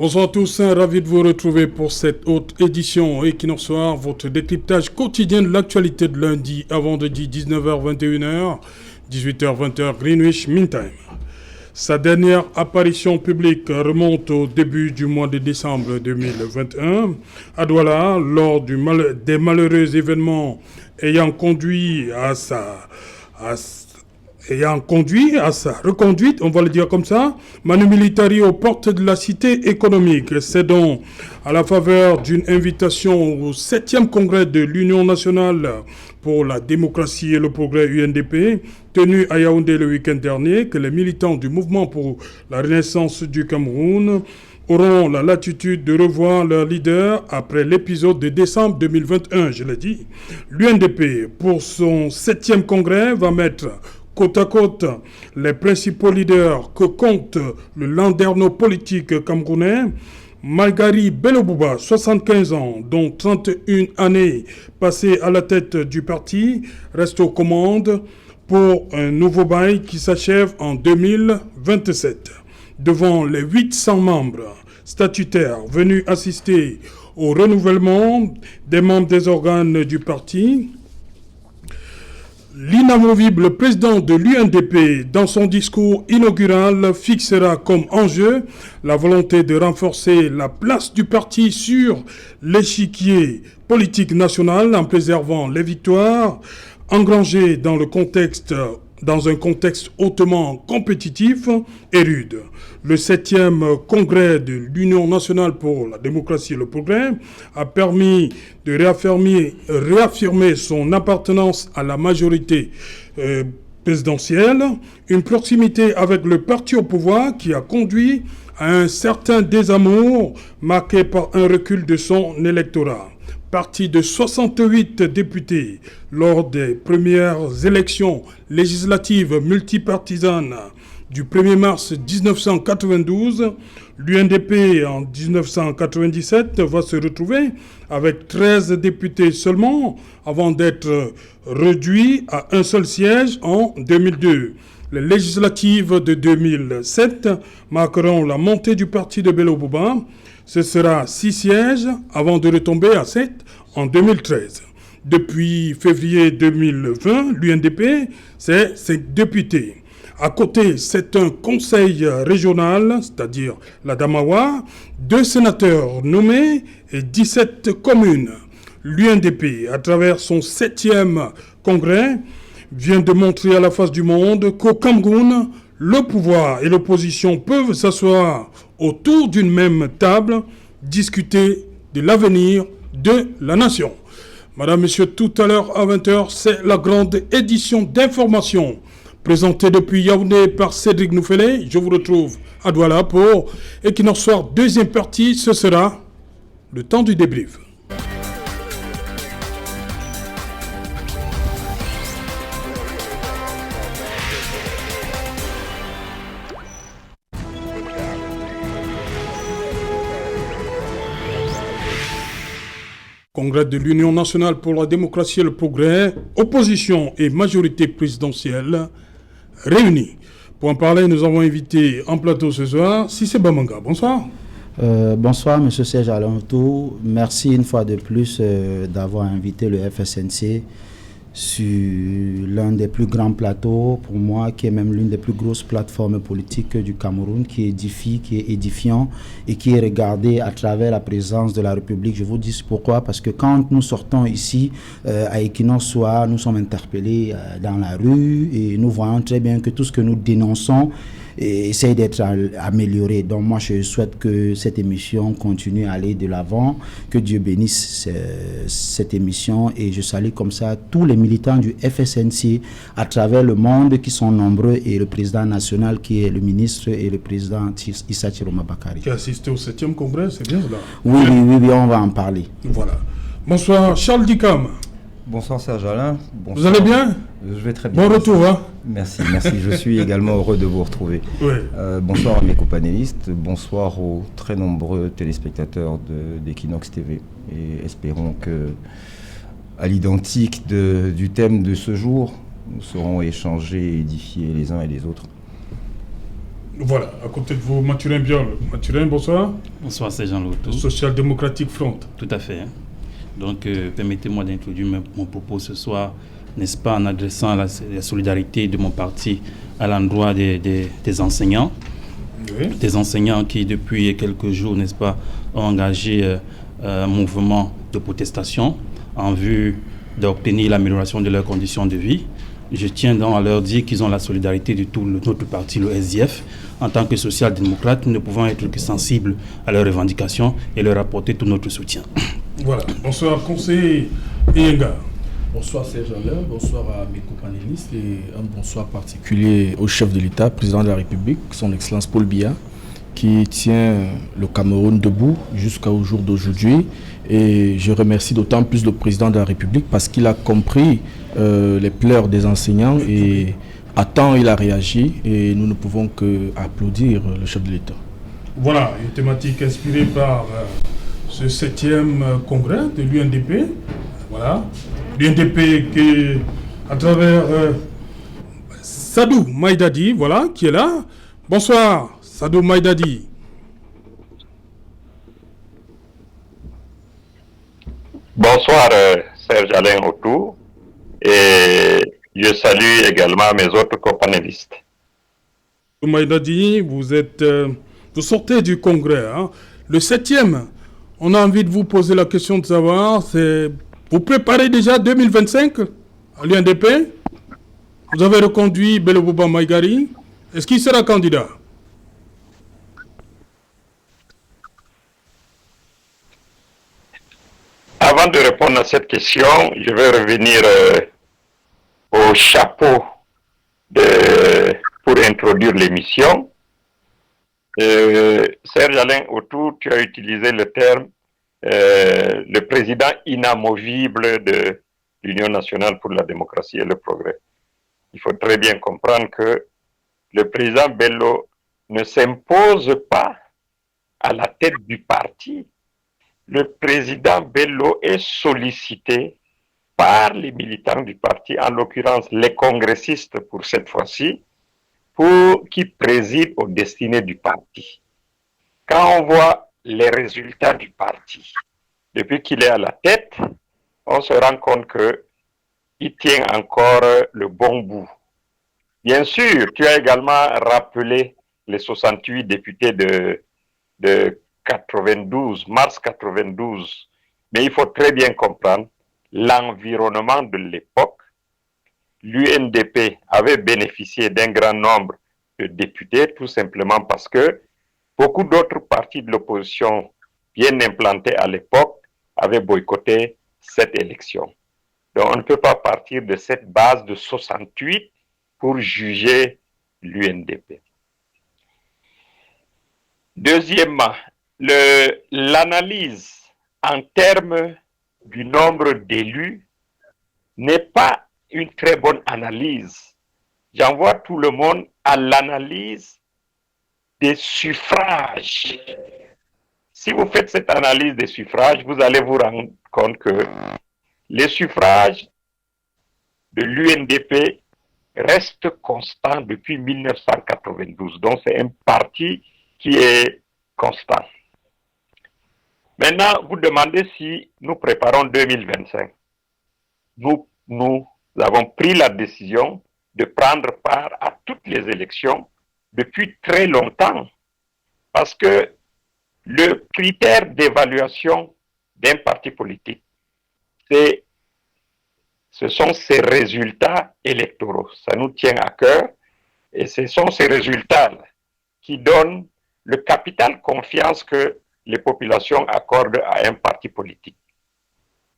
Bonsoir à tous, ravi de vous retrouver pour cette haute édition Equinox Soir, votre décryptage quotidien de l'actualité de lundi à vendredi 19h-21h, 18h-20h Greenwich Mean Time. Sa dernière apparition publique remonte au début du mois de décembre 2021 à Douala lors des malheureux événements ayant conduit à sa reconduite, on va le dire comme ça, Manu Militari aux portes de la cité économique. C'est donc à la faveur d'une invitation au 7e congrès de l'Union nationale pour la démocratie et le progrès UNDP, tenu à Yaoundé le week-end dernier, que les militants du mouvement pour la renaissance du Cameroun auront la latitude de revoir leur leader après l'épisode de décembre 2021, je l'ai dit. L'UNDP, pour son 7e congrès, va mettre côte à côte les principaux leaders que compte le landerneau politique camerounais. Margari Belobouba, 75 ans, dont 31 années passées à la tête du parti, reste aux commandes pour un nouveau bail qui s'achève en 2027. Devant les 800 membres statutaires venus assister au renouvellement des membres des organes du parti, l'inamovible président de l'UNDP, dans son discours inaugural, fixera comme enjeu la volonté de renforcer la place du parti sur l'échiquier politique national en préservant les victoires engrangées dans un contexte hautement compétitif et rude. Le 7e congrès de l'Union nationale pour la démocratie et le progrès a permis de réaffirmer son appartenance à la majorité présidentielle, une proximité avec le parti au pouvoir qui a conduit à un certain désamour marqué par un recul de son électorat. Parti de 68 députés lors des premières élections législatives multipartisanes du 1er mars 1992, l'UNDP en 1997 va se retrouver avec 13 députés seulement avant d'être réduit à un seul siège en 2002. Les législatives de 2007 marqueront la montée du parti de Belobouba. Ce sera 6 sièges avant de retomber à 7 en 2013. Depuis février 2020, l'UNDP, c'est 5 députés. À côté, c'est un conseil régional, c'est-à-dire la Damawa, 2 sénateurs nommés et 17 communes. L'UNDP, à travers son 7e congrès, vient de montrer à la face du monde qu'au Cameroun, le pouvoir et l'opposition peuvent s'asseoir autour d'une même table, discuter de l'avenir de la nation. Madame, Monsieur, tout à l'heure à 20h, c'est la grande édition d'information présentée depuis Yaoundé par Cédric Noufélé. Je vous retrouve à Douala pour Equinox Soir, deuxième partie. Ce sera le temps du débrief. Congrès de l'Union nationale pour la démocratie et le progrès, opposition et majorité présidentielle réunis. Pour en parler, nous avons invité en plateau ce soir Cissé Bamanga. Bonsoir. Bonsoir, M. Serge Alantou. Merci une fois de plus d'avoir invité le FSNC sur l'un des plus grands plateaux, pour moi, qui est même l'une des plus grosses plateformes politiques du Cameroun, qui édifie, qui est édifiant et qui est regardé à travers la présence de la République. Je vous dis pourquoi, parce que quand nous sortons ici à Equinox Soir, nous sommes interpellés dans la rue et nous voyons très bien que tout ce que nous dénonçons essaye d'être amélioré. Donc moi je souhaite que cette émission continue à aller de l'avant, que Dieu bénisse cette émission, et je salue comme ça tous les militants du FSNC à travers le monde qui sont nombreux, et le président national qui est le ministre et le président Issa Chiroma Bakari. Qui a assisté au 7e congrès, c'est bien cela? Oui, on va en parler. Voilà. Bonsoir Charles Dicam. Bonsoir Serge Alain. Bonsoir. Vous allez bien? Je vais très bien. Bon retour, hein? Merci. Je suis également heureux de vous retrouver. Oui. Bonsoir à mes co-panélistes, bonsoir aux très nombreux téléspectateurs d'Equinox TV. Et espérons que, à l'identique du thème de ce jour, nous saurons échanger et édifier les uns et les autres. Voilà, à côté de vous, Mathurin Biol. Mathurin, bonsoir. Bonsoir, c'est Jean Loto. Social-démocratique Front. Tout à fait. Donc, permettez-moi d'introduire mon propos ce soir, n'est-ce pas, en adressant la solidarité de mon parti à l'endroit des enseignants. Oui. Des enseignants qui, depuis quelques jours, n'est-ce pas, ont engagé un mouvement de protestation en vue d'obtenir l'amélioration de leurs conditions de vie. Je tiens donc à leur dire qu'ils ont la solidarité de tout notre parti, le SDF. En tant que social-démocrate, nous ne pouvons être que sensibles à leurs revendications et leur apporter tout notre soutien. Voilà. Bonsoir, conseiller Iyenga. Bonsoir Serge Alain, bonsoir à mes co-panélistes et un bonsoir particulier au chef de l'État, président de la République, son Excellence Paul Biya, qui tient le Cameroun debout jusqu'au jour d'aujourd'hui. Et je remercie d'autant plus le président de la République parce qu'il a compris les pleurs des enseignants et à temps il a réagi et nous ne pouvons que applaudir le chef de l'État. Voilà, une thématique inspirée par ce 7e congrès de l'UNDP. Voilà, l'UNDP qui, à travers Sadou Maïdadi, voilà, qui est là. Bonsoir, Sadou Maïdadi. Bonsoir Serge Alain Autou et je salue également mes autres co-panélistes. Maïdadi, vous sortez du congrès, hein. Le 7e, on a envie de vous poser la question de savoir, vous préparez déjà 2025 à l'UNDP? Vous avez reconduit Bello Bouba Maïgari. Est-ce qu'il sera candidat? Avant de répondre à cette question, je vais revenir au chapeau pour introduire l'émission. Serge Alain Autou, tu as utilisé le terme le président inamovible de l'Union nationale pour la démocratie et le progrès. Il faut très bien comprendre que le président Bello ne s'impose pas à la tête du parti. Le président Bello est sollicité par les militants du parti, en l'occurrence les congressistes pour cette fois-ci, qui président aux destinées du parti. Quand on voit les résultats du parti, depuis qu'il est à la tête, on se rend compte qu'il tient encore le bon bout. Bien sûr, tu as également rappelé les 68 députés de 92, mars 92, mais il faut très bien comprendre l'environnement de l'époque. L'UNDP avait bénéficié d'un grand nombre de députés, tout simplement parce que beaucoup d'autres partis de l'opposition bien implantés à l'époque avaient boycotté cette élection. Donc on ne peut pas partir de cette base de 68 pour juger l'UNDP. Deuxièmement, l'analyse en termes du nombre d'élus n'est pas une très bonne analyse. J'envoie tout le monde à l'analyse des suffrages. Si vous faites cette analyse des suffrages, vous allez vous rendre compte que les suffrages de l'UNDP restent constants depuis 1992. Donc c'est un parti qui est constant. Maintenant, vous demandez si nous préparons 2025. Nous avons pris la décision de prendre part à toutes les élections depuis très longtemps. Parce que le critère d'évaluation d'un parti politique, ce sont ses résultats électoraux. Ça nous tient à cœur et ce sont ces résultats qui donnent le capital confiance que les populations accordent à un parti politique.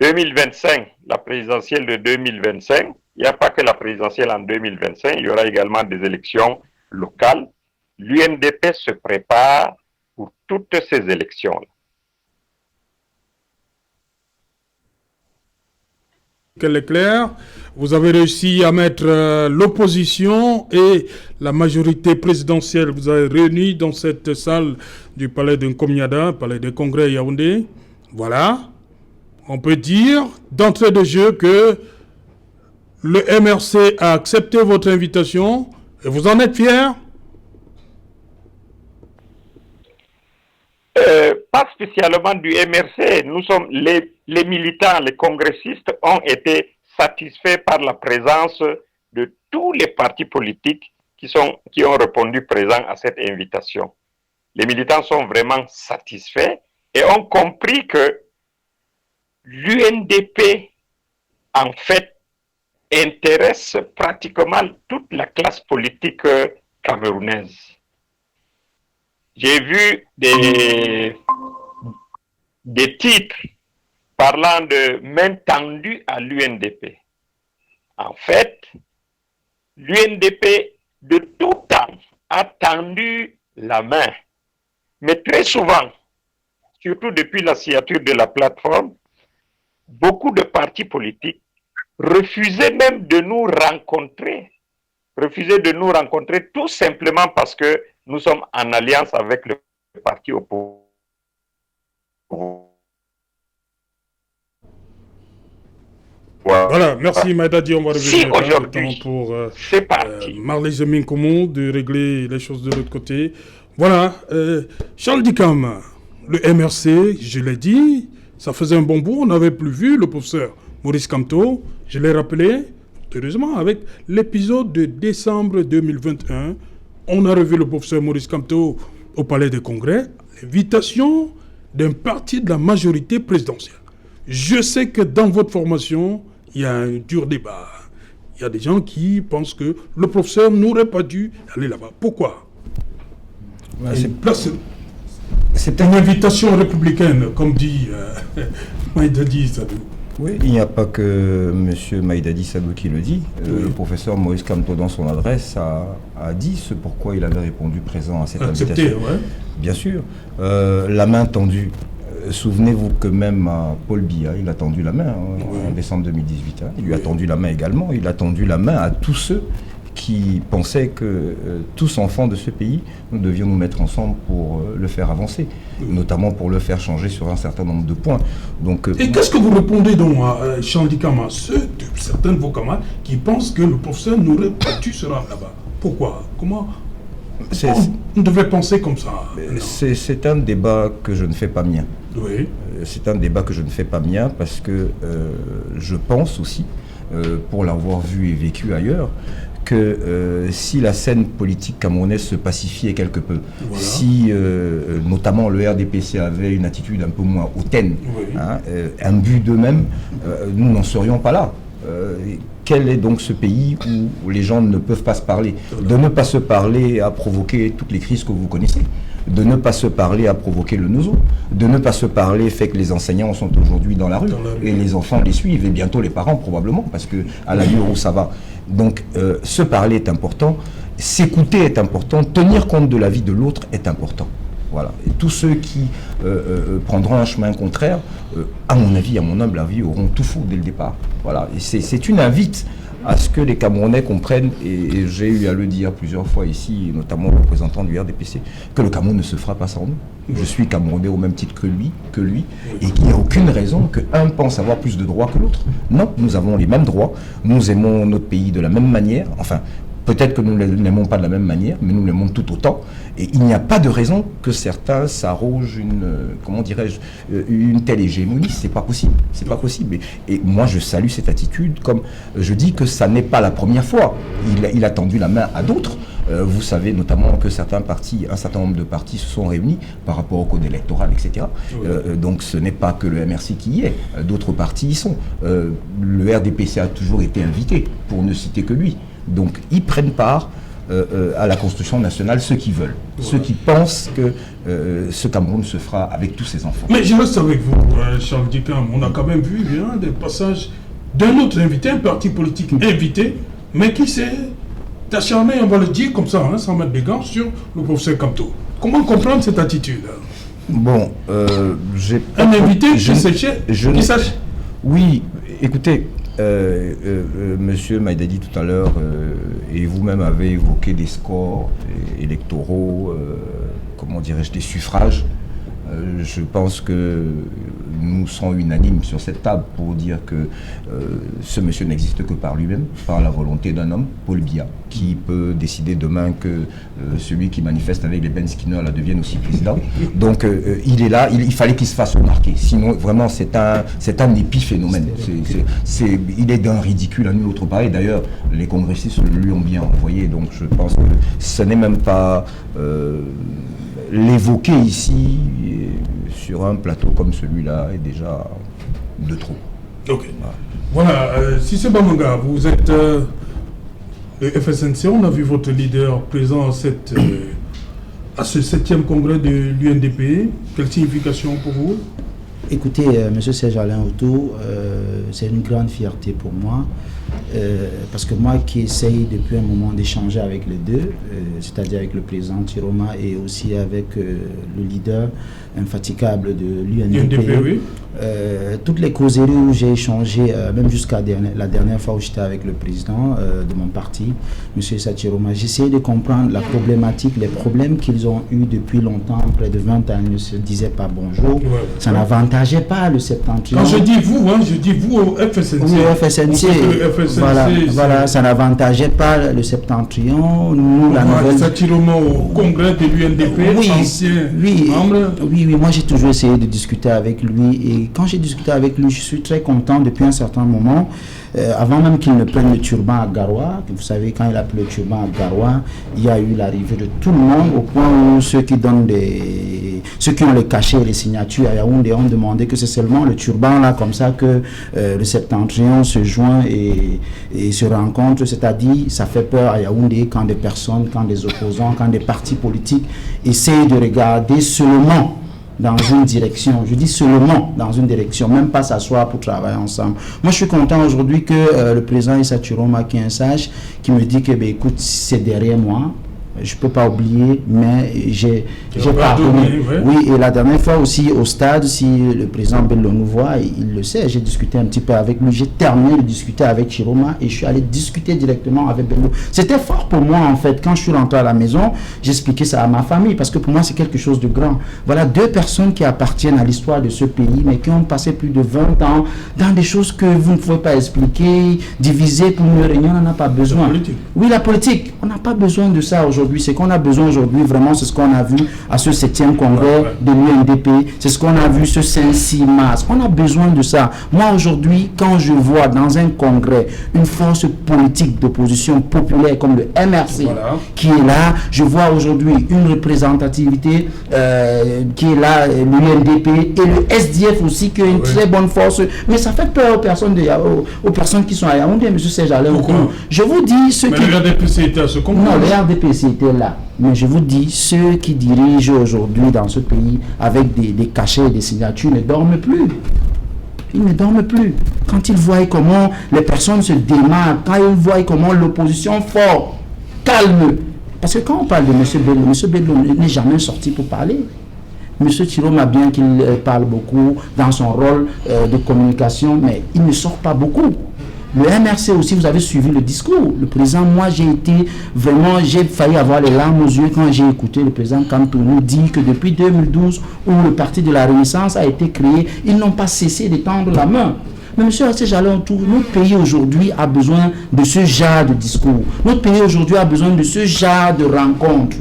2025, la présidentielle de 2025, il n'y a pas que la présidentielle en 2025, il y aura également des élections locales. L'UNDP se prépare pour toutes ces élections-là. Quel est clair, vous avez réussi à mettre l'opposition et la majorité présidentielle. Vous avez réuni dans cette salle du palais de Nkomiada, palais des congrès Yaoundé. Voilà. On peut dire d'entrée de jeu que le MRC a accepté votre invitation et vous en êtes fiers? pas spécialement du MRC. Nous sommes les militants, les congressistes ont été satisfaits par la présence de tous les partis politiques qui ont répondu présents à cette invitation. Les militants sont vraiment satisfaits et ont compris que l'UNDP, en fait, intéresse pratiquement toute la classe politique camerounaise. J'ai vu des titres parlant de main tendue à l'UNDP. En fait, l'UNDP de tout temps a tendu la main. Mais très souvent, surtout depuis la signature de la plateforme, beaucoup de partis politiques refusaient même de nous rencontrer. Refusaient de nous rencontrer tout simplement parce que nous sommes en alliance avec le parti au pouvoir. Voilà, merci Maïdadi, on va revenir aujourd'hui, pour c'est parti. Marley Zemin Koumou de régler les choses de l'autre côté. Voilà, Charles Dikam, le MRC, je l'ai dit, ça faisait un bon bout, on n'avait plus vu le professeur Maurice Kamto, je l'ai rappelé, heureusement, avec l'épisode de décembre 2021, on a revu le professeur Maurice Kamto au Palais des Congrès, l'invitation d'un parti de la majorité présidentielle. Je sais que dans votre formation, il y a un dur débat. Il y a des gens qui pensent que le professeur n'aurait pas dû aller là-bas. Pourquoi? C'est une invitation républicaine, comme dit Maïdadi Sadou. Oui, il n'y a pas que M. Maïdadi Sadou qui le dit. Le professeur Maurice Kamto, dans son adresse, a dit ce pourquoi il avait répondu présent à cette invitation. Ouais. Bien sûr. La main tendue. Souvenez-vous que même à Paul Biya, il a tendu la main en décembre 2018. Il lui a tendu la main également. Il a tendu la main à tous ceux qui pensaient que tous enfants de ce pays, nous devions nous mettre ensemble pour le faire avancer, notamment pour le faire changer sur un certain nombre de points. Donc, et qu'est-ce que vous répondez donc à Charles Kama, certains de vos camarades qui pensent que le professeur n'aurait pas dû se rendre là-bas? Pourquoi? Comment on devait penser comme ça? C'est un débat que je ne fais pas mien. Oui. C'est un débat que je ne fais pas mien parce que je pense aussi, pour l'avoir vu et vécu ailleurs, que si la scène politique camerounaise se pacifiait quelque peu, si notamment le RDPC avait une attitude un peu moins hautaine, un but d'eux-mêmes, nous n'en serions pas là. Quel est donc ce pays où les gens ne peuvent pas se parler? De ne pas se parler a provoqué toutes les crises que vous connaissez. De ne pas se parler a provoqué le nozo. De ne pas se parler fait que les enseignants sont aujourd'hui dans la rue. Et les enfants les suivent, et bientôt les parents probablement, parce que à l'allure où ça va. Donc se parler est important, s'écouter est important, tenir compte de la vie de l'autre est important. Voilà. Et tous ceux qui prendront un chemin contraire, à mon avis, à mon humble avis, auront tout faux dès le départ. Voilà. Et c'est une invite à ce que les Camerounais comprennent, et j'ai eu à le dire plusieurs fois ici, notamment aux représentants du RDPC, que le Cameroun ne se fera pas sans nous. Je suis Camerounais au même titre que lui, et qu'il n'y a aucune raison qu'un pense avoir plus de droits que l'autre. Non, nous avons les mêmes droits, nous aimons notre pays de la même manière, enfin, peut-être que nous ne l'aimons pas de la même manière, mais nous l'aimons tout autant. Et il n'y a pas de raison que certains s'arrogent une telle hégémonie. C'est pas possible. C'est pas possible. Et moi, je salue cette attitude. Comme je dis que ça n'est pas la première fois. Il a tendu la main à d'autres. Vous savez notamment que un certain nombre de partis se sont réunis par rapport au code électoral, etc. Donc ce n'est pas que le MRC qui y est. D'autres partis y sont. Le RDPC a toujours été invité, pour ne citer que lui. Donc ils prennent part à la construction nationale, ceux qui veulent, ceux qui pensent que ce Cameroun se fera avec tous ses enfants. Mais je reste avec vous, Charles Dikam. On a quand même vu des passages d'un autre invité, un parti politique invité, mais qui s'est acharné, on va le dire comme ça, sans mettre des gants, sur le professeur Kamto. Comment comprendre cette attitude? Bon, un invité qui sache. Oui, écoutez, Monsieur Maïdadi tout à l'heure et vous-même avez évoqué des scores électoraux, comment dirais-je, des suffrages. je pense que nous serons unanimes sur cette table pour dire que ce monsieur n'existe que par lui-même, par la volonté d'un homme, Paul Biya, qui peut décider demain que celui qui manifeste avec les Ben Skinner là devienne aussi président. Donc il est là, il fallait qu'il se fasse remarquer. Sinon, vraiment, c'est un épiphénomène. Il est d'un ridicule à nul autre pareil. D'ailleurs, les congressistes lui ont bien envoyé. Donc je pense que ce n'est même pas l'évoquer ici sur un plateau comme celui-là est déjà de trop. Ok. Voilà, si c'est Bamanga, vous êtes le FSNC, on a vu votre leader présent à ce 7e congrès de l'UNDP. Quelle signification pour vous? Écoutez, M. Serge Alain Autou, c'est une grande fierté pour moi, parce que moi qui essaye depuis un moment d'échanger avec les deux, c'est-à-dire avec le président Chiroma et aussi avec le leader infatigable de l'UNDP, oui. Toutes les causeries où j'ai échangé, même jusqu'à la dernière fois où j'étais avec le président de mon parti, M. Chiroma, j'essayais de comprendre la problématique, les problèmes qu'ils ont eu depuis longtemps, près de 20 ans, ils ne se disaient pas bonjour, ça n'avantageait pas le septentrion. Quand je dis vous, je dis vous au FSNC. Oui, au FSNC. Voilà, ça n'avantageait pas le septentrion. Nous, la nouvelle... Chiroma au congrès de l'UNDP, ancien membre. Oui, moi j'ai toujours essayé de discuter avec lui, et quand j'ai discuté avec lui, je suis très content depuis un certain moment. Avant même qu'il ne prenne le turban à Garoua, vous savez, quand il a pris le turban à Garoua, il y a eu l'arrivée de tout le monde, au point où ceux qui ont les cachets et les signatures à Yaoundé ont demandé que c'est seulement le turban là, comme ça que le septentrion se joint et se rencontre. C'est-à-dire, ça fait peur à Yaoundé quand des personnes, quand des opposants, quand des partis politiques essayent de regarder seulement dans une direction, je dis seulement dans une direction, même pas s'asseoir pour travailler ensemble. Moi, je suis content aujourd'hui que le président Issa Chiroma, qui est un sage, qui me dit que, écoute, c'est derrière moi. Je ne peux pas oublier, mais j'ai pardonné. Oui, et la dernière fois aussi au stade, si le président Bello nous voit, il le sait, j'ai discuté un petit peu avec lui. J'ai terminé de discuter avec Chiroma et je suis allé discuter directement avec Bello. C'était fort pour moi, en fait. Quand je suis rentré à la maison, j'expliquais ça à ma famille parce que pour moi, c'est quelque chose de grand. Voilà, deux personnes qui appartiennent à l'histoire de ce pays, mais qui ont passé plus de 20 ans dans des choses que vous ne pouvez pas expliquer, diviser pour mieux régner, on n'en a pas besoin. Oui, la politique, on n'a pas besoin de ça aujourd'hui. Ce qu'on a besoin aujourd'hui, vraiment, c'est ce qu'on a vu à ce 7e congrès de l'UNDP, c'est ce qu'on a vu ce 5-6 mars. On a besoin de ça. Moi, aujourd'hui, quand je vois dans un congrès une force politique d'opposition populaire comme le MRC qui est là, je vois aujourd'hui une représentativité qui est là, l'UNDP et le SDF aussi, qui est une très bonne force. Mais ça fait peur aux personnes, aux personnes qui sont à Yaoundé, M. Serge Alain. Je vous dis ce qui... le RDPC était à ce congrès. Non, le RDPC était là. Mais je vous dis, ceux qui dirigent aujourd'hui dans ce pays avec des cachets et des signatures ne dorment plus. Ils ne dorment plus. Quand ils voient comment les personnes se démarquent, quand ils voient comment l'opposition fort, calme. Parce que quand on parle de M. Bello n'est jamais sorti pour parler. M. Chiroma, bien qu'il parle beaucoup dans son rôle de communication, mais il ne sort pas beaucoup. Le MRC aussi, vous avez suivi le discours. Le président, moi j'ai failli avoir les larmes aux yeux quand j'ai écouté le président Kamtonou dire que depuis 2012, où le parti de la Renaissance a été créé, ils n'ont pas cessé de tendre la main. Mais monsieur Serge Alain Autou, notre pays aujourd'hui a besoin de ce genre de discours. Notre pays aujourd'hui a besoin de ce genre de rencontres.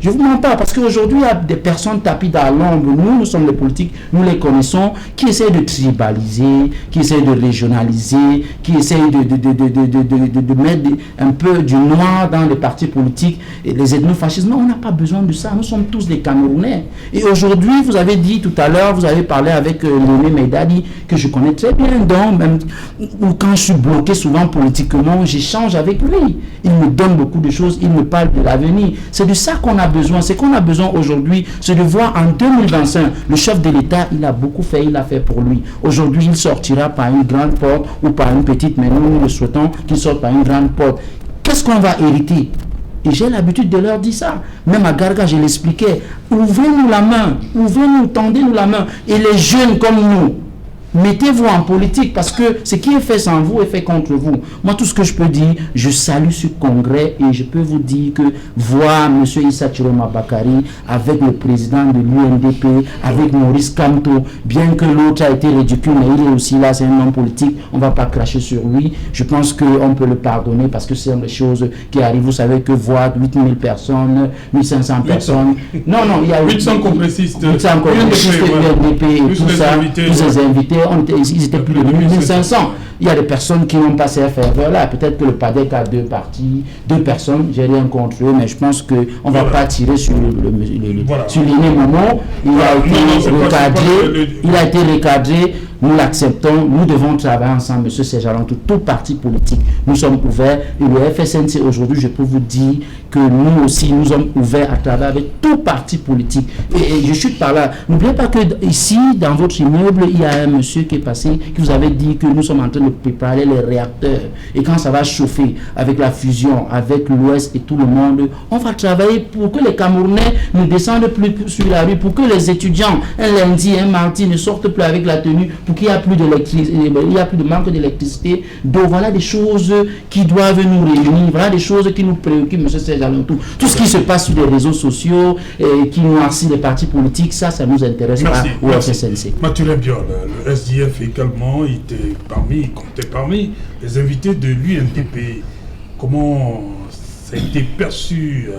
Je ne vous mens pas, parce qu'aujourd'hui, il y a des personnes tapis dans l'ombre. Nous sommes les politiques, nous les connaissons, qui essayent de tribaliser, qui essayent de régionaliser, qui essayent de mettre un peu du noir dans les partis politiques et les ethnofascistes. Non, on n'a pas besoin de ça. Nous sommes tous des Camerounais. Et aujourd'hui, vous avez dit tout à l'heure, vous avez parlé avec Léoné Meidadi, que je connais très bien, donc même quand je suis bloqué souvent politiquement, j'échange avec lui. Il me donne beaucoup de choses, il me parle de l'avenir. C'est de ça qu'on a besoin. Ce qu'on a besoin aujourd'hui, c'est de voir en 2025, le chef de l'État, il a beaucoup fait, il a fait pour lui. Aujourd'hui, il sortira par une grande porte ou par une petite, mais nous le souhaitons qu'il sorte par une grande porte. Qu'est-ce qu'on va hériter? Et j'ai l'habitude de leur dire ça. Même à Garga, je l'expliquais. Ouvrez-nous la main, ouvrez-nous, tendez-nous la main. Et les jeunes comme nous, mettez-vous en politique, parce que ce qui est fait sans vous est fait contre vous. Moi, tout ce que je peux dire, je salue ce congrès et je peux vous dire que voir M. Issa Chiroma Bakari avec le président de l'UNDP, avec Maurice Kamto, bien que l'autre a été ridicule, mais il est aussi là, c'est un homme politique, on ne va pas cracher sur lui. Je pense qu'on peut le pardonner parce que c'est des choses qui arrivent. Vous savez que voir 8000 personnes, 1500 personnes. Non, il y a 800 compressistes. 800 compressistes, l'UNDP et tout ça, tous ces invités, ils étaient plus de 1500. Il y a des personnes qui n'ont pas ces ferveurs-là. Peut-être que le PADEC a deux personnes, j'ai rien contre eux, mais je pense qu'on ne va pas tirer sur l'Iné Momo. Il a été recadré. Nous l'acceptons, nous devons travailler ensemble, M. Serge tout parti politique. Nous sommes ouverts et le FSNC aujourd'hui, je peux vous dire que nous aussi, nous sommes ouverts à travailler avec tout parti politique. Et je chute par là. N'oubliez pas que ici, dans votre immeuble, il y a un monsieur qui est passé, qui vous avait dit que nous sommes en train de préparer les réacteurs. Et quand ça va chauffer avec la fusion, avec l'Ouest et tout le monde, on va travailler pour que les Camerounais ne descendent plus sur la rue, pour que les étudiants, un lundi, un mardi, ne sortent plus avec la tenue, pour qu'il n'y a plus d'électricité, il y a plus de manque d'électricité. Donc voilà des choses qui doivent nous réunir, voilà des choses qui nous préoccupent, M. Serge Alentou. Tout ce qui se passe sur les réseaux sociaux et qui noircit les partis politiques, ça nous intéresse pas au FSNC. Mathieu Biol, le SDF également comptait parmi les invités de l'UNDP. Comment ça a été perçu,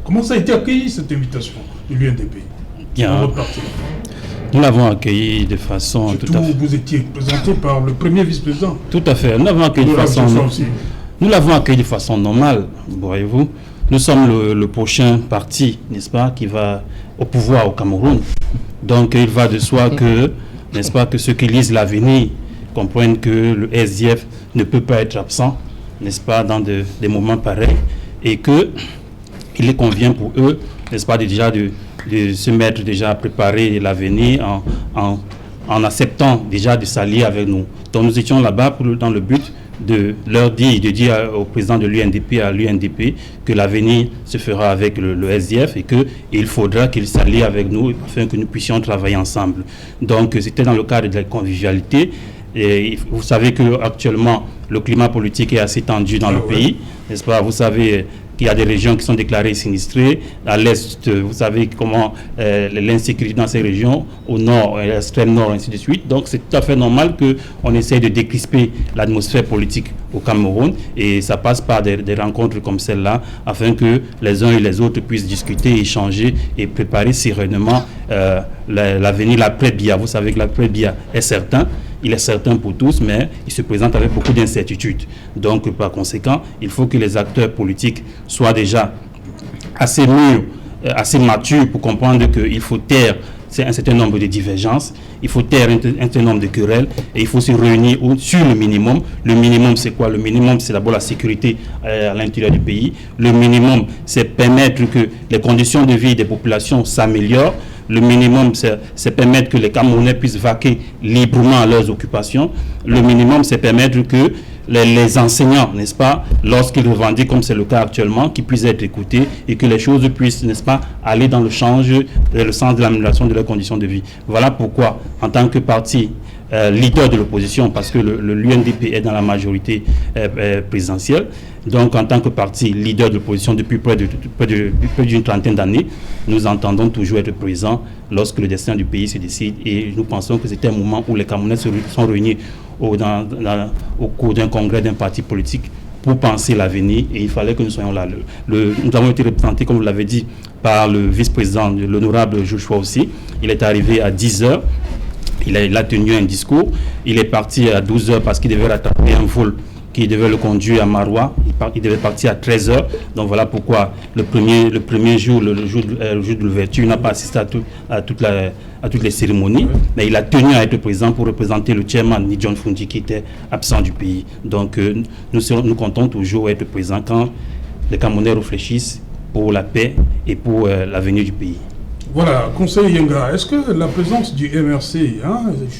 comment ça a été accueilli cette invitation de l'UNDP dans votre parti? Nous l'avons accueilli de façon surtout, tout à fait. Vous étiez présenté par le premier vice-président. Tout à fait. Nous l'avons accueilli de façon normale, voyez-vous. Nous sommes le prochain parti, n'est-ce pas, qui va au pouvoir au Cameroun. Donc il va de soi que, n'est-ce pas, que ceux qui lisent l'avenir comprennent que le SDF ne peut pas être absent, n'est-ce pas, dans des moments pareils, et que il convient pour eux, n'est-ce pas, de se mettre déjà à préparer l'avenir en acceptant déjà de s'allier avec nous. Donc nous étions là-bas dans le but de leur dire, au président de l'UNDP, à l'UNDP, que l'avenir se fera avec le SDF et qu'il faudra qu'il s'allie avec nous afin que nous puissions travailler ensemble. Donc c'était dans le cadre de la convivialité. Et vous savez qu'actuellement, le climat politique est assez tendu dans le pays, n'est-ce pas? Vous savez qu'il y a des régions qui sont déclarées sinistrées. À l'est, vous savez comment l'insécurité dans ces régions, au nord, à l'extrême nord, ainsi de suite. Donc c'est tout à fait normal qu'on essaye de décrisper l'atmosphère politique au Cameroun, et ça passe par des rencontres comme celle-là, afin que les uns et les autres puissent discuter, échanger et préparer sereinement l'avenir, l'après-Biya. Vous savez que l'après-Biya est certain. Il est certain pour tous, mais il se présente avec beaucoup d'incertitudes. Donc, par conséquent, il faut que les acteurs politiques soient déjà assez mûrs, assez matures pour comprendre qu'il faut taire un certain nombre de divergences, il faut taire un certain nombre de querelles, et il faut se réunir sur le minimum. Le minimum, c'est quoi? Le minimum, c'est d'abord la sécurité à l'intérieur du pays. Le minimum, c'est permettre que les conditions de vie des populations s'améliorent. Le minimum, c'est permettre que les Camerounais puissent vaquer librement à leurs occupations. Le minimum, c'est permettre que les enseignants, n'est-ce pas, lorsqu'ils revendiquent, comme c'est le cas actuellement, qu'ils puissent être écoutés et que les choses puissent, n'est-ce pas, aller dans le sens de l'amélioration de leurs conditions de vie. Voilà pourquoi, en tant que parti leader de l'opposition, parce que l'UNDP est dans la majorité présidentielle, donc en tant que parti leader de l'opposition depuis près d'une trentaine d'années, nous entendons toujours être présents lorsque le destin du pays se décide, et nous pensons que c'était un moment où les Camerounais sont réunis au cours d'un congrès d'un parti politique pour penser l'avenir, et il fallait que nous soyons là. Nous avons été représentés, comme vous l'avez dit, par le vice-président, l'honorable Joshua aussi. Il est arrivé à 10h. Il a tenu un discours. Il est parti à 12h parce qu'il devait rattraper un vol qui devait le conduire à Maroua. Il devait partir à 13h. Donc voilà pourquoi le premier jour, le jour de l'ouverture, il n'a pas assisté à toutes les cérémonies. Mais il a tenu à être présent pour représenter le chairman John Fundi qui était absent du pays. Donc nous comptons toujours être présents quand les Camerounais réfléchissent pour la paix et pour l'avenir du pays. Voilà, Conseil Yenga, est-ce que la présence du MRC,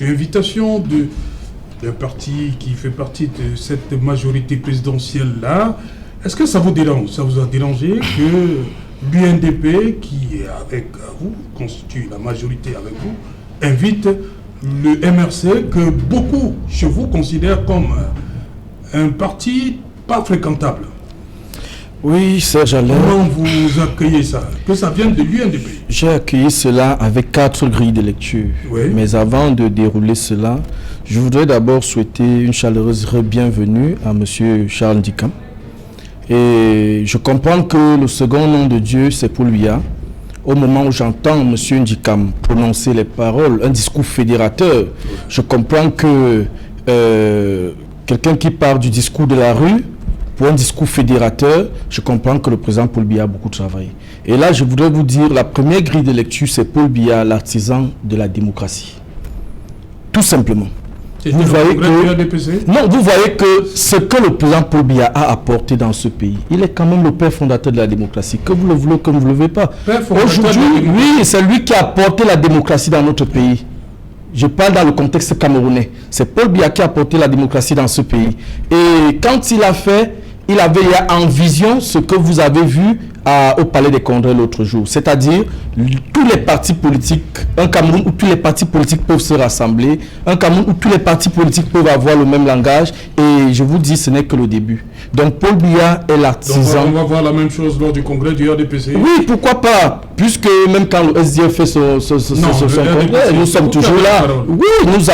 une invitation d'un parti qui fait partie de cette majorité présidentielle-là, est-ce que ça vous dérange? Ça vous a dérangé que l'UNDP, qui est avec vous, constitue la majorité avec vous, invite le MRC, que beaucoup chez vous considèrent comme un parti pas fréquentable. Oui, Serge Alain. Comment vous accueillez ça? Que ça vienne de l'UNDP? J'ai accueilli cela avec 4 grilles de lecture. Oui. Mais avant de dérouler cela, je voudrais d'abord souhaiter une chaleureuse bienvenue à M. Charles Ndikam. Et je comprends que le second nom de Dieu, c'est Paul Biya. Au moment où j'entends M. Ndikam prononcer les paroles, un discours fédérateur, je comprends que quelqu'un qui part du discours de la rue pour un discours fédérateur, je comprends que le président Paul Biya a beaucoup travaillé. Et là, je voudrais vous dire, la première grille de lecture, c'est Paul Biya, l'artisan de la démocratie. Tout simplement. Vous voyez que ce que le président Paul Biya a apporté dans ce pays, il est quand même le père fondateur de la démocratie, que vous le voulez, que vous ne le voulez pas. Aujourd'hui, oui, c'est lui qui a apporté la démocratie dans notre pays. Je parle dans le contexte camerounais. C'est Paul Biya qui a apporté la démocratie dans ce pays. Et quand il a fait, il avait en vision ce que vous avez vu au Palais des Congrès l'autre jour. C'est-à-dire tous les partis politiques, un Cameroun où tous les partis politiques peuvent se rassembler, un Cameroun où tous les partis politiques peuvent avoir le même langage. Et je vous dis, ce n'est que le début. Donc Paul Biya est l'artisan. Donc on va voir la même chose lors du congrès du RDPC. Oui, pourquoi pas? Puisque même quand le SDF fait son congrès, nous sommes toujours là. Oui, nous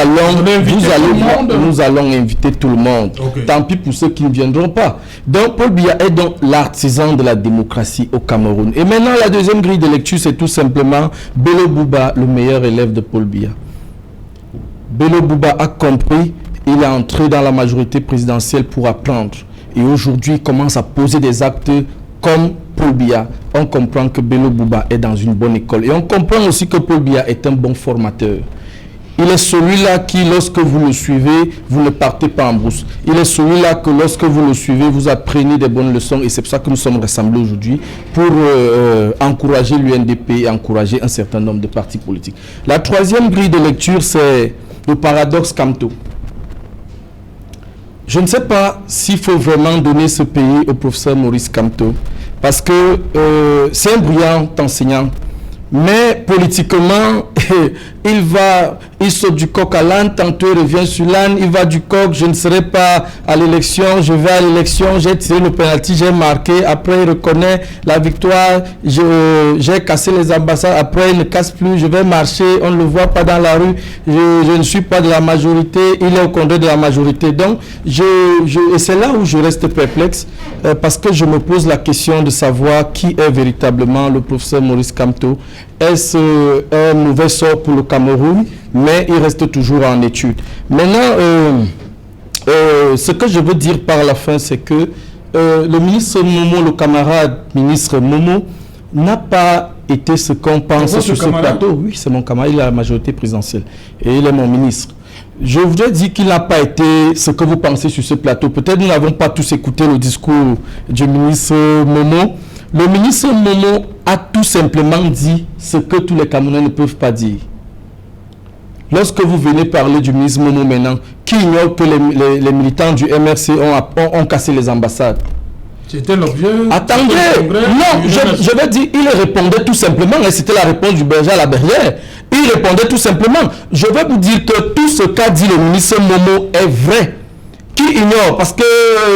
allons inviter tout le monde. Okay. Tant pis pour ceux qui ne viendront pas. Donc Paul Biya est donc l'artisan de la démocratie au Cameroun. Et maintenant, la deuxième grille de lecture, c'est tout simplement Bello Bouba, le meilleur élève de Paul Biya. Bello Bouba a compris, il est entré dans la majorité présidentielle pour apprendre. Et aujourd'hui, il commence à poser des actes comme Paul Biya. On comprend que Bello Bouba est dans une bonne école. Et on comprend aussi que Paul Biya est un bon formateur. Il est celui-là qui, lorsque vous le suivez, vous ne partez pas en brousse. Il est celui-là que, lorsque vous le suivez, vous apprenez des bonnes leçons. Et c'est pour ça que nous sommes rassemblés aujourd'hui pour encourager l'UNDP et encourager un certain nombre de partis politiques. La troisième grille de lecture, c'est le paradoxe Kamto. Je ne sais pas s'il faut vraiment donner ce pays au professeur Maurice Kamto, parce que c'est un brillant enseignant. Mais politiquement, il saute du coq à l'âne, tantôt il revient sur l'âne, il va du coq, je ne serai pas à l'élection, je vais à l'élection, j'ai tiré le penalty, j'ai marqué, après il reconnaît la victoire, j'ai cassé les ambassades, après il ne casse plus, je vais marcher, on ne le voit pas dans la rue, je ne suis pas de la majorité, il est au congrès de la majorité. Donc, et c'est là où je reste perplexe, parce que je me pose la question de savoir qui est véritablement le professeur Maurice Kamto. Est-ce un mauvais sort pour le Cameroun? Mais il reste toujours en étude. Maintenant, ce que je veux dire par la fin, c'est que le ministre Momo, le camarade ministre Momo, n'a pas été ce qu'on pense sur ce plateau. Oui, c'est mon camarade, il a la majorité présidentielle. Et il est mon ministre. Je voudrais dire qu'il n'a pas été ce que vous pensez sur ce plateau. Peut-être nous n'avons pas tous écouté le discours du ministre Momo. Le ministre Momo a tout simplement dit ce que tous les Camerounais ne peuvent pas dire. Lorsque vous venez parler du ministre Momo maintenant, qui ignore que les militants du MRC ont cassé les ambassades? C'était l'objet. Attendez, non, je veux dire, il répondait tout simplement, et c'était la réponse du berger à la bergère. Il répondait tout simplement. Je veux vous dire que tout ce qu'a dit le ministre Momo est vrai. Qui ignore, parce que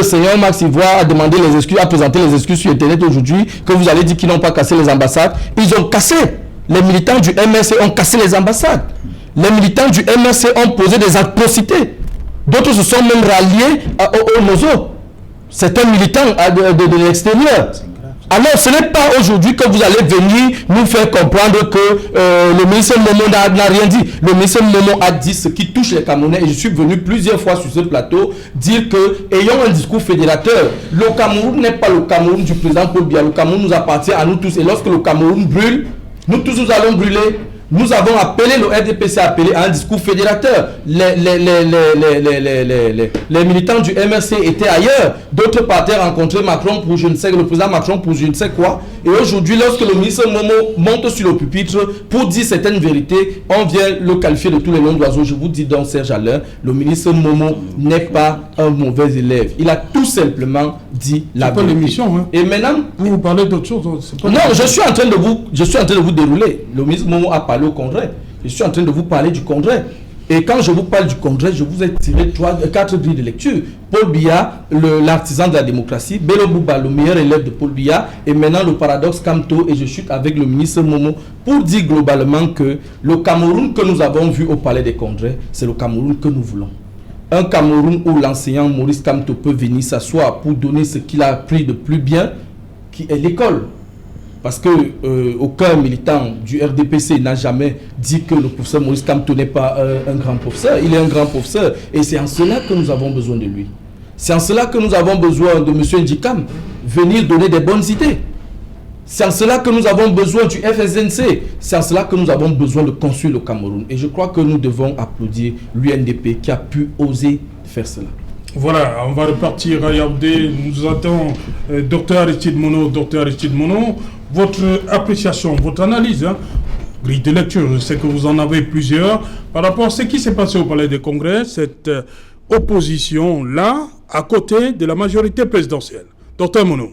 Seigneur Max Ivoire a demandé les excuses, a présenté les excuses sur Internet aujourd'hui, que vous allez dire qu'ils n'ont pas cassé les ambassades. Ils ont cassé. Les militants du MRC ont cassé les ambassades. Les militants du MRC ont posé des atrocités. D'autres se sont même ralliés au NOZO. C'est un militant de l'extérieur. Alors, ce n'est pas aujourd'hui que vous allez venir nous faire comprendre que le ministre Momo n'a rien dit. Le ministre Momo a dit ce qui touche les Camerounais. Et je suis venu plusieurs fois sur ce plateau dire que, ayons un discours fédérateur. Le Cameroun n'est pas le Cameroun du président Paul Biya. Le Cameroun nous appartient à nous tous. Et lorsque le Cameroun brûle, nous tous nous allons brûler. Nous avons appelé, le RDPC a appelé à un discours fédérateur. Les militants du MRC étaient ailleurs. D'autres partaient rencontrer Macron pour je ne sais, le président Macron pour je ne sais quoi. Et aujourd'hui, lorsque le ministre Momo monte sur le pupitre pour dire certaines vérités, on vient le qualifier de tous les noms d'oiseaux. Je vous dis donc, Serge Alain, le ministre Momo n'est pas un mauvais élève. Il a tout simplement dit la vérité. C'est pas l'émission, hein. Et maintenant, vous parlez d'autre chose. Non, je suis en train de vous dérouler. Le ministre Momo a parlé au congrès. Je suis en train de vous parler du congrès. Et quand je vous parle du congrès, je vous ai tiré 4 grilles de lecture. Paul Biya, l'artisan de la démocratie, Bello Bouba, le meilleur élève de Paul Biya, et maintenant le paradoxe Kamto, et je chute avec le ministre Momo, pour dire globalement que le Cameroun que nous avons vu au Palais des Congrès, c'est le Cameroun que nous voulons. Un Cameroun où l'enseignant Maurice Kamto peut venir s'asseoir pour donner ce qu'il a appris de plus bien, qui est l'école. Parce que aucun militant du RDPC n'a jamais dit que le professeur Maurice Kamto n'est pas un grand professeur. Il est un grand professeur. Et c'est en cela que nous avons besoin de lui. C'est en cela que nous avons besoin de M. Ndjikam venir donner des bonnes idées. C'est en cela que nous avons besoin du FSNC. C'est en cela que nous avons besoin de construire le Cameroun. Et je crois que nous devons applaudir l'UNDP qui a pu oser faire cela. Voilà, on va repartir à Yaoundé. Nous attendons Dr Aristide Mono. Dr Aristide Mono, votre appréciation, votre analyse, grille de lecture, je sais que vous en avez plusieurs, par rapport à ce qui s'est passé au Palais des Congrès, cette opposition-là, à côté de la majorité présidentielle. Dr Mono.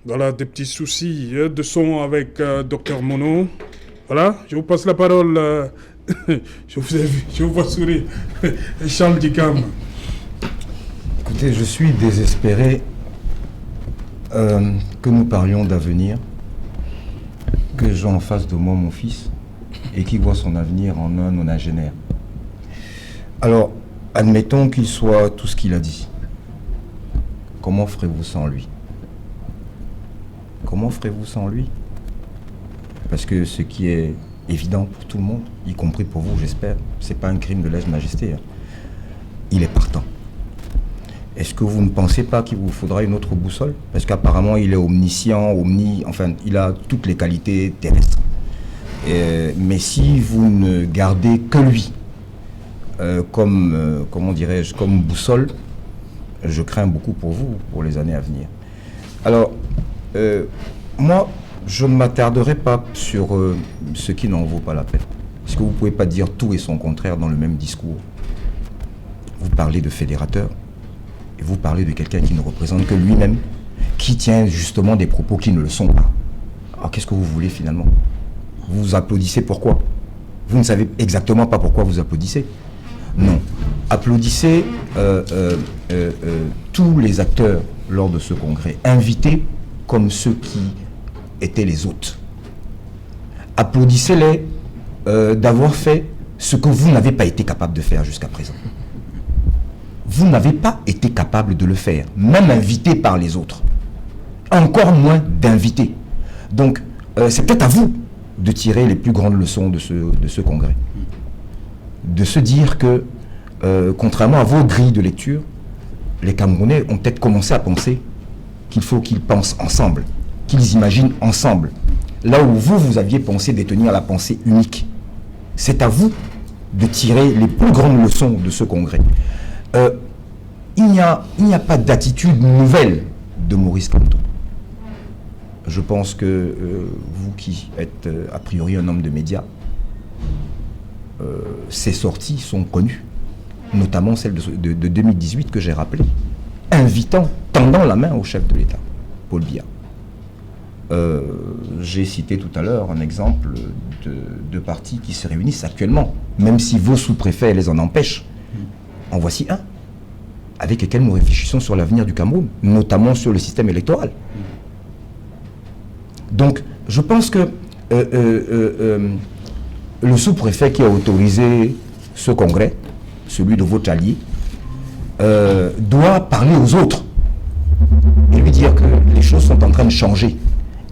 Voilà, des petits soucis de son avec Dr Mono. Voilà, je vous passe la parole. Je vous ai vu, je vous vois sourire. Charles Ndjikam. Écoutez, je suis désespéré que nous parlions d'avenir, que j'ai en face de moi mon fils et qui voit son avenir en un nonagénaire. Alors, admettons qu'il soit tout ce qu'il a dit. Comment ferez-vous sans lui ? Comment ferez-vous sans lui? Parce que ce qui est évident pour tout le monde, y compris pour vous, j'espère, c'est pas un crime de lèse-majesté. Il est partant. Est-ce que vous ne pensez pas qu'il vous faudra une autre boussole? Parce qu'apparemment, il est omniscient, enfin, il a toutes les qualités terrestres. Mais si vous ne gardez que lui comment dirais-je, comme boussole, je crains beaucoup pour vous, pour les années à venir. Alors, moi, je ne m'attarderai pas sur ce qui n'en vaut pas la peine. Parce que vous ne pouvez pas dire tout et son contraire dans le même discours. Vous parlez de fédérateur, et vous parlez de quelqu'un qui ne représente que lui-même, qui tient justement des propos qui ne le sont pas. Alors qu'est-ce que vous voulez finalement? Vous applaudissez pourquoi? Vous ne savez exactement pas pourquoi vous applaudissez. Non. Applaudissez tous les acteurs lors de ce congrès, invités comme ceux qui étaient les hôtes. Applaudissez-les d'avoir fait ce que vous n'avez pas été capable de faire jusqu'à présent. Vous n'avez pas été capable de le faire, même invité par les autres. Encore moins d'invités. Donc, c'est peut-être à vous de tirer les plus grandes leçons de ce congrès. De se dire que, contrairement à vos grilles de lecture, les Camerounais ont peut-être commencé à penser qu'il faut qu'ils pensent ensemble, qu'ils imaginent ensemble. Là où vous aviez pensé détenir la pensée unique. C'est à vous de tirer les plus grandes leçons de ce congrès. Il n'y a pas d'attitude nouvelle de Maurice Kamto. Je pense que vous qui êtes a priori un homme de médias, ces sorties sont connues, notamment celle de 2018 que j'ai rappelée, tendant la main au chef de l'État, Paul Biya. J'ai cité tout à l'heure un exemple de partis qui se réunissent actuellement, même si vos sous-préfets les en empêchent. En voici un, avec lequel nous réfléchissons sur l'avenir du Cameroun, notamment sur le système électoral. Donc, je pense que le sous-préfet qui a autorisé ce congrès, celui de votre allié, doit parler aux autres et lui dire que les choses sont en train de changer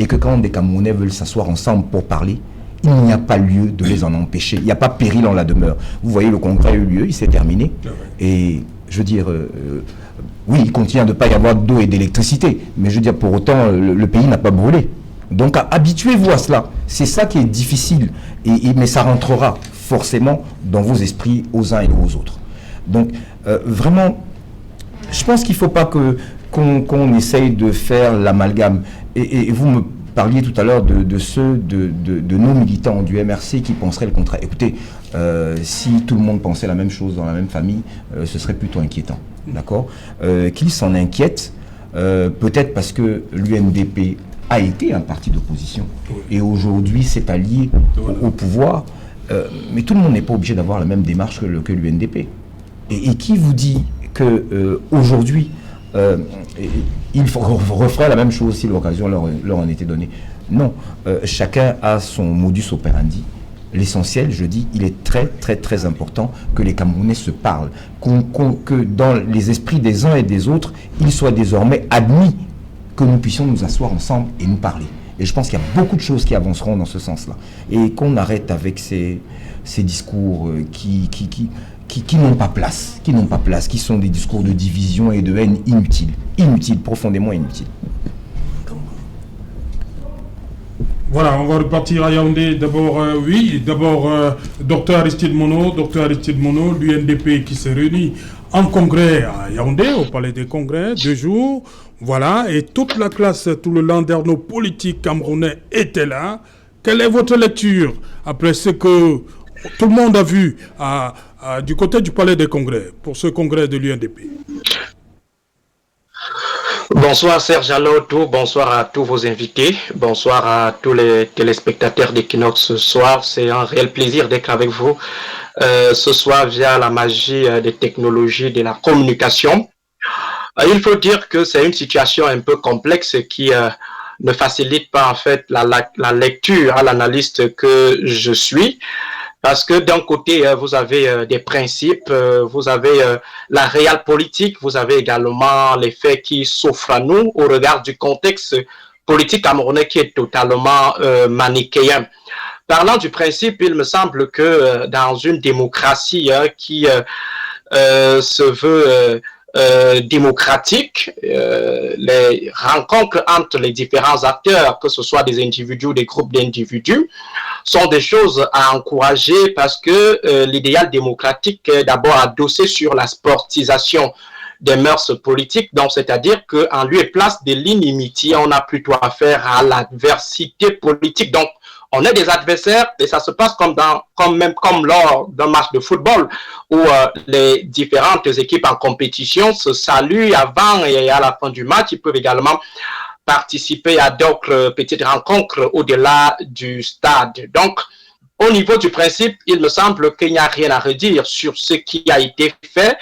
et que quand des Camerounais veulent s'asseoir ensemble pour parler, il n'y a pas lieu de les en empêcher. Il n'y a pas péril en la demeure. Vous voyez, le congrès a eu lieu, il s'est terminé. Et je veux dire, oui, il continue à ne pas y avoir d'eau et d'électricité, mais je veux dire, pour autant, le pays n'a pas brûlé. Donc habituez-vous à cela. C'est ça qui est difficile, mais ça rentrera forcément dans vos esprits aux uns et aux autres. Donc vraiment, je pense qu'il ne faut pas qu'on essaye de faire l'amalgame. Et vous me parliez tout à l'heure de nos militants du MRC qui penseraient le contraire. Écoutez, si tout le monde pensait la même chose dans la même famille, ce serait plutôt inquiétant. D'accord, qu'ils s'en inquiètent, peut-être parce que l'UNDP a été un parti d'opposition et aujourd'hui s'est allié au pouvoir, mais tout le monde n'est pas obligé d'avoir la même démarche que l'UNDP. Et qui vous dit que aujourd'hui il referait la même chose si l'occasion leur en était donnée? Non, chacun a son modus operandi. L'essentiel, je dis, il est très très très important que les Camerounais se parlent, que dans les esprits des uns et des autres, il soit désormais admis que nous puissions nous asseoir ensemble et nous parler. Et je pense qu'il y a beaucoup de choses qui avanceront dans ce sens-là. Et qu'on arrête avec ces discours qui n'ont pas place, qui sont des discours de division et de haine inutiles, profondément inutiles. Voilà, on va repartir à Yaoundé. D'abord, Dr Aristide Mono, l'UNDP qui s'est réuni en congrès à Yaoundé, au Palais des Congrès, 2 jours. Voilà, et toute la classe, tout le landerneau politique camerounais était là. Quelle est votre lecture après ce que tout le monde a vu du côté du Palais des Congrès, pour ce congrès de l'UNDP? Bonsoir Serge Aloto, bonsoir à tous vos invités, bonsoir à tous les téléspectateurs d'Equinox ce soir. C'est un réel plaisir d'être avec vous ce soir via la magie des technologies de la communication. Il faut dire que c'est une situation un peu complexe qui ne facilite pas en fait la lecture à l'analyste que je suis. Parce que d'un côté, vous avez des principes, vous avez la réelle politique, vous avez également les faits qui s'offrent à nous au regard du contexte politique camerounais qui est totalement manichéen. Parlant du principe, il me semble que dans une démocratie qui se veut démocratique, les rencontres entre les différents acteurs, que ce soit des individus ou des groupes d'individus, sont des choses à encourager parce que l'idéal démocratique est d'abord adossé sur la sportisation des mœurs politiques, donc c'est-à-dire qu'en lieu et place de l'inimitié, on a plutôt affaire à l'adversité politique. Donc, on est des adversaires et ça se passe comme lors d'un match de football où les différentes équipes en compétition se saluent avant et à la fin du match. Ils peuvent également participer à d'autres petites rencontres au-delà du stade. Donc, au niveau du principe, il me semble qu'il n'y a rien à redire sur ce qui a été fait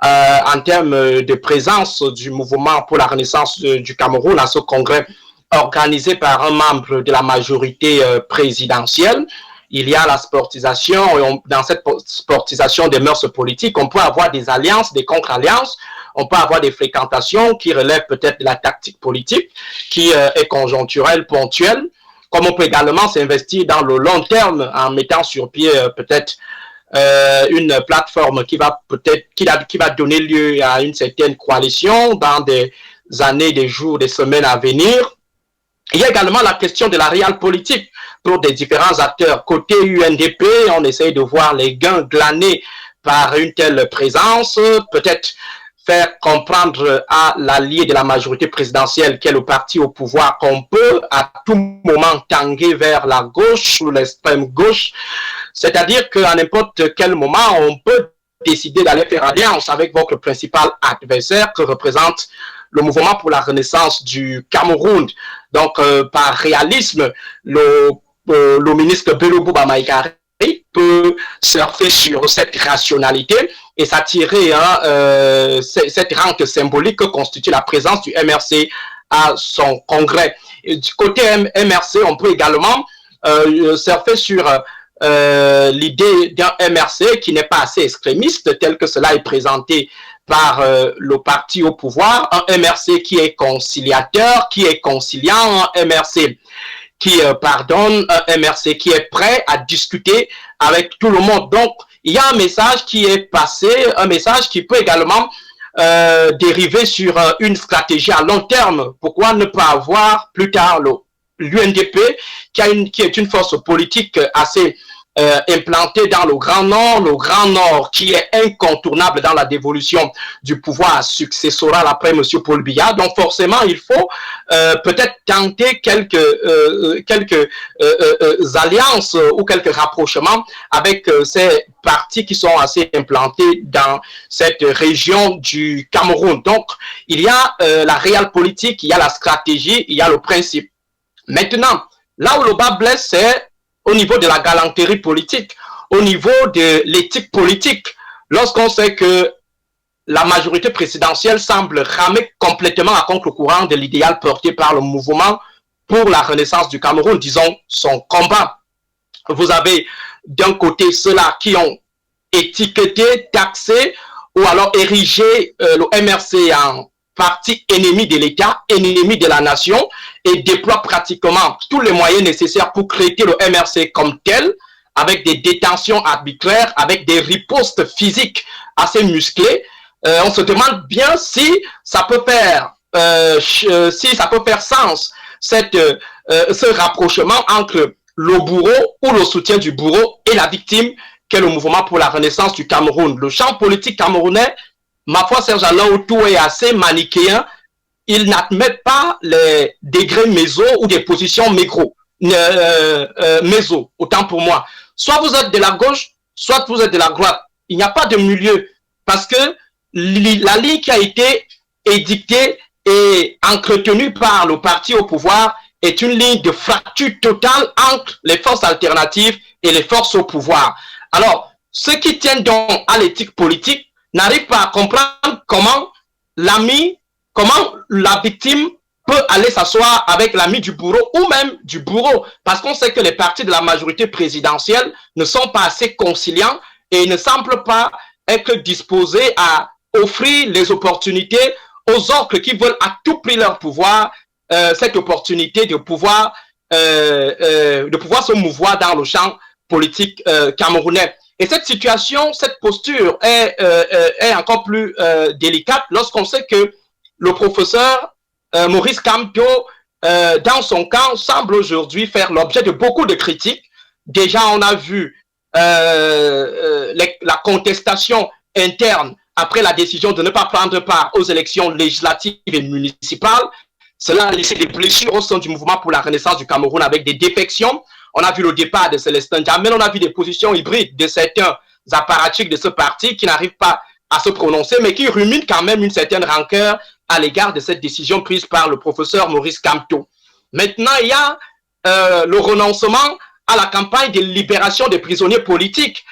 en termes de présence du mouvement pour la renaissance du Cameroun à ce congrès organisé par un membre de la majorité présidentielle. Il y a la sportisation, et dans cette sportisation des mœurs politiques, on peut avoir des alliances, des contre-alliances, on peut avoir des fréquentations qui relèvent peut-être de la tactique politique, qui est conjoncturelle, ponctuelle, comme on peut également s'investir dans le long terme en mettant sur pied peut-être une plateforme qui va donner lieu à une certaine coalition dans des années, des jours, des semaines à venir. Il y a également la question de la réelle politique pour des différents acteurs. Côté UNDP, on essaye de voir les gains glanés par une telle présence, peut-être faire comprendre à l'allié de la majorité présidentielle qui est le parti au pouvoir qu'on peut à tout moment tanguer vers la gauche ou l'extrême gauche. C'est-à-dire qu'à n'importe quel moment, on peut décider d'aller faire alliance avec votre principal adversaire que représente le mouvement pour la renaissance du Cameroun. Donc, par réalisme, le ministre Bello Bouba Maïkari peut surfer sur cette rationalité et s'attirer cette rente symbolique que constitue la présence du MRC à son congrès. Et du côté MRC, on peut également surfer sur l'idée d'un MRC qui n'est pas assez extrémiste, tel que cela est présenté par le parti au pouvoir, un MRC qui est conciliateur, qui est conciliant, un MRC qui pardonne, un MRC qui est prêt à discuter avec tout le monde. Donc, il y a un message qui est passé, un message qui peut également dériver sur une stratégie à long terme. Pourquoi ne pas avoir plus tard l'UNDP, qui est une force politique assez implanté dans le Grand Nord qui est incontournable dans la dévolution du pouvoir successoral après M. Paul Biya. Donc forcément, il faut peut-être tenter quelques alliances ou quelques rapprochements avec ces partis qui sont assez implantés dans cette région du Cameroun. Donc, il y a la réelle politique, il y a la stratégie, il y a le principe. Maintenant, là où le bas blesse, c'est au niveau de la galanterie politique, au niveau de l'éthique politique, lorsqu'on sait que la majorité présidentielle semble ramer complètement à contre-courant de l'idéal porté par le mouvement pour la renaissance du Cameroun, disons son combat. Vous avez d'un côté ceux-là qui ont étiqueté, taxé ou alors érigé le MRC en parti ennemi de l'État, ennemi de la nation, et déploie pratiquement tous les moyens nécessaires pour traiter le MRC comme tel, avec des détentions arbitraires, avec des ripostes physiques assez musclées. On se demande bien si ça peut faire, sens, ce rapprochement entre le bourreau ou le soutien du bourreau et la victime qu'est le mouvement pour la renaissance du Cameroun. Le champ politique camerounais, ma foi, Serge Alain Autou est assez manichéen. Il n'admet pas les degrés méso ou des positions méso, autant pour moi. Soit vous êtes de la gauche, soit vous êtes de la droite. Il n'y a pas de milieu parce que la ligne qui a été édictée et entretenue par le parti au pouvoir est une ligne de fracture totale entre les forces alternatives et les forces au pouvoir. Alors, ceux qui tiennent donc à l'éthique politique n'arrivent pas à comprendre comment la victime peut aller s'asseoir avec l'ami du bourreau ou même du bourreau, parce qu'on sait que les partis de la majorité présidentielle ne sont pas assez conciliants et ne semblent pas être disposés à offrir les opportunités aux autres qui veulent à tout prix leur pouvoir, cette opportunité de pouvoir se mouvoir dans le champ politique camerounais. Et cette situation, cette posture est encore plus délicate lorsqu'on sait que le professeur Maurice Kamto, dans son camp, semble aujourd'hui faire l'objet de beaucoup de critiques. Déjà, on a vu la contestation interne après la décision de ne pas prendre part aux élections législatives et municipales. Cela a laissé des blessures au sein du mouvement pour la renaissance du Cameroun avec des défections. On a vu le départ de Célestin Djamel, on a vu des positions hybrides de certains apparatchiks de ce parti qui n'arrivent pas à se prononcer, mais qui ruminent quand même une certaine rancœur à l'égard de cette décision prise par le professeur Maurice Kamto. Maintenant, il y a le renoncement à la campagne de libération des prisonniers politiques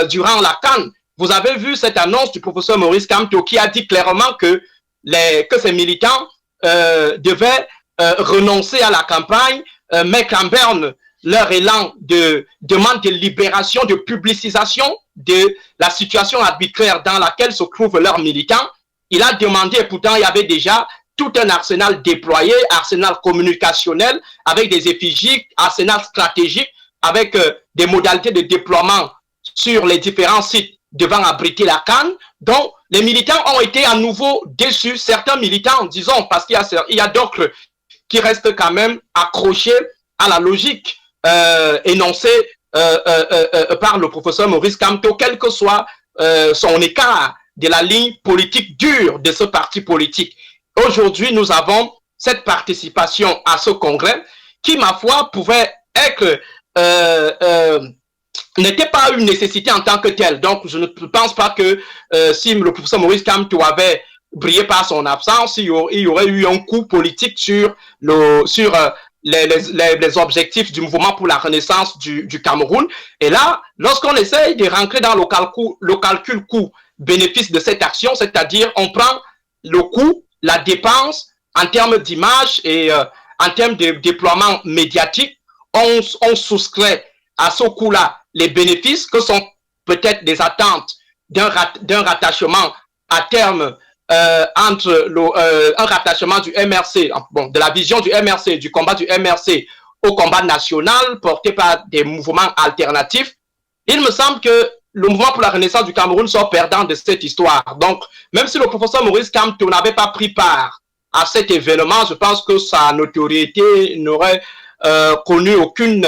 durant la CAN. Vous avez vu cette annonce du professeur Maurice Kamto qui a dit clairement que ces militants devaient renoncer à la campagne, mettre en berne leur élan de demande de libération, de publicisation de la situation arbitraire dans laquelle se trouvent leurs militants. Il a demandé, et pourtant il y avait déjà tout un arsenal déployé, arsenal communicationnel, avec des effigies, arsenal stratégique, avec des modalités de déploiement sur les différents sites devant abriter la CAN. Donc, les militants ont été à nouveau déçus. Certains militants, disons, parce qu'il y a d'autres qui restent quand même accrochés à la logique énoncée par le professeur Maurice Kamto, quel que soit son écart de la ligne politique dure de ce parti politique. Aujourd'hui, nous avons cette participation à ce congrès qui, ma foi, pouvait être n'était pas une nécessité en tant que telle. Donc, je ne pense pas que si le professeur Maurice Kamto avait brillé par son absence, il y aurait eu un coup politique sur les objectifs du mouvement pour la renaissance du Cameroun. Et là, lorsqu'on essaye de rentrer dans le calcul coût-bénéfice de cette action, c'est-à-dire on prend le coût, la dépense en termes d'image et en termes de déploiement médiatique, on soustrait à ce coût-là les bénéfices que sont peut-être des attentes d'un rattachement à terme entre un rattachement du MRC, de la vision du MRC, du combat du MRC au combat national porté par des mouvements alternatifs. Il me semble que le mouvement pour la renaissance du Cameroun sort perdant de cette histoire. Donc, même si le professeur Maurice Kamto n'avait pas pris part à cet événement, je pense que sa notoriété n'aurait connu aucune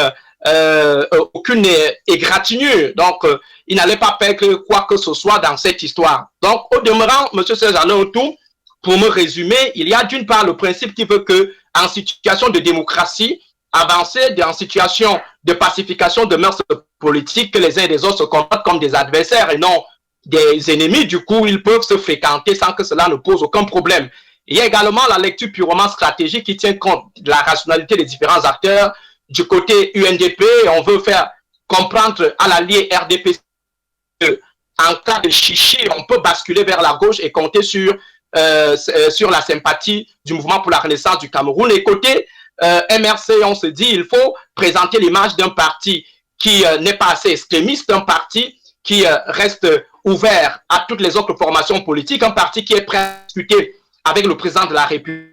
aucune égratignure. Donc, il n'allait pas perdre quoi que ce soit dans cette histoire. Donc, au demeurant, M. Serge Alain Autou, pour me résumer, il y a d'une part le principe qui veut que, en situation de démocratie avancée, en situation de pacification de mœurs politiques, que les uns et les autres se comportent comme des adversaires et non des ennemis. Du coup, ils peuvent se fréquenter sans que cela ne pose aucun problème. Il y a également la lecture purement stratégique qui tient compte de la rationalité des différents acteurs. Du côté UNDP, on veut faire comprendre à l'allié RDPC qu'en cas de chichi, on peut basculer vers la gauche et compter sur la sympathie du mouvement pour la renaissance du Cameroun. Et côté MRC, on se dit il faut présenter l'image d'un parti qui n'est pas assez extrémiste, un parti qui reste ouvert à toutes les autres formations politiques, un parti qui est prêt à discuter avec le président de la République.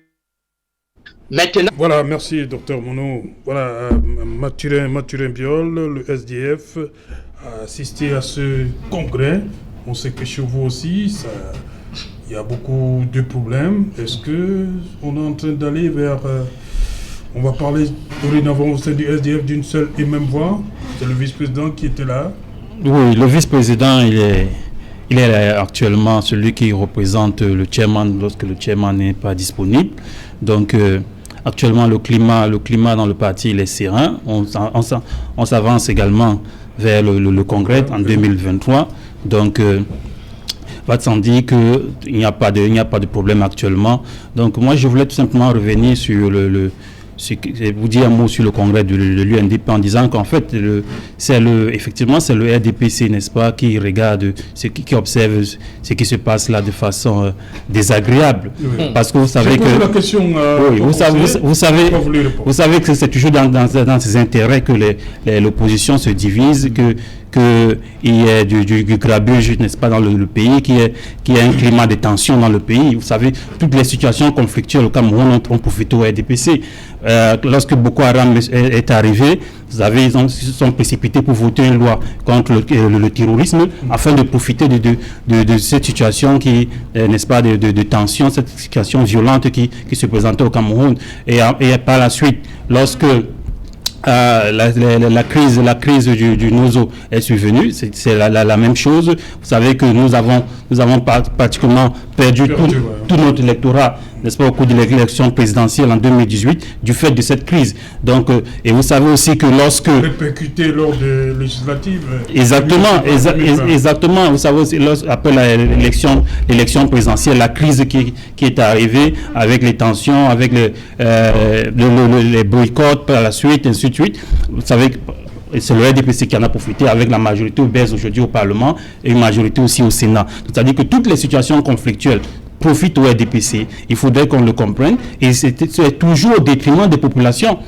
Maintenant... Voilà, merci Dr Mono. Voilà, Mathurin Biol, le SDF, a assisté à ce congrès. On sait que chez vous aussi, il y a beaucoup de problèmes. Est-ce qu'on est en train d'aller vers... on va parler dorénavant au sein du SDF d'une seule et même voix. C'est le vice-président qui était là. Oui, le vice-président, il est actuellement celui qui représente le chairman lorsque le chairman n'est pas disponible. Donc, actuellement, le climat dans le parti, il est serein. On s'avance également vers le congrès en 2023. Donc, va sans dire qu'il n'y a pas de problème actuellement. Donc, moi, je voulais tout simplement revenir sur vous dire un mot sur le congrès de l'UNDP en disant qu'en fait, effectivement, c'est le RDPC, n'est-ce pas, qui regarde, qui observe ce qui se passe là de façon désagréable. Oui. Parce que vous savez que... La question, oui, vous savez que c'est toujours dans ses intérêts que l'opposition se divise, qu'il y ait du grabuge, n'est-ce pas, dans le pays, qu'il y ait un climat de tension dans le pays. Vous savez, toutes les situations conflictuelles au Cameroun ont profité au RDPC. Lorsque Boko Haram est arrivé, vous savez, ils se sont précipités pour voter une loi contre le terrorisme afin de profiter de cette situation qui, n'est-ce pas, de tension, cette situation violente qui se présentait au Cameroun. Et par la suite, lorsque la crise du Nozo est survenue, c'est la même chose. Vous savez que nous avons pratiquement perdu tout notre électorat, n'est-ce pas, au cours de l'élection présidentielle en 2018 du fait de cette crise. Donc, et vous savez aussi que lorsque... Répercuté lors des législatives. Exactement. Vous savez aussi, après l'élection présidentielle, la crise qui est arrivée avec les tensions, avec les boycotts par la suite, ainsi de suite. Vous savez que c'est le RDPC qui en a profité avec la majorité obèse aujourd'hui au Parlement et une majorité aussi au Sénat. C'est-à-dire que toutes les situations conflictuelles profitent au RDPC. Il faudrait qu'on le comprenne et c'est toujours au détriment des populations.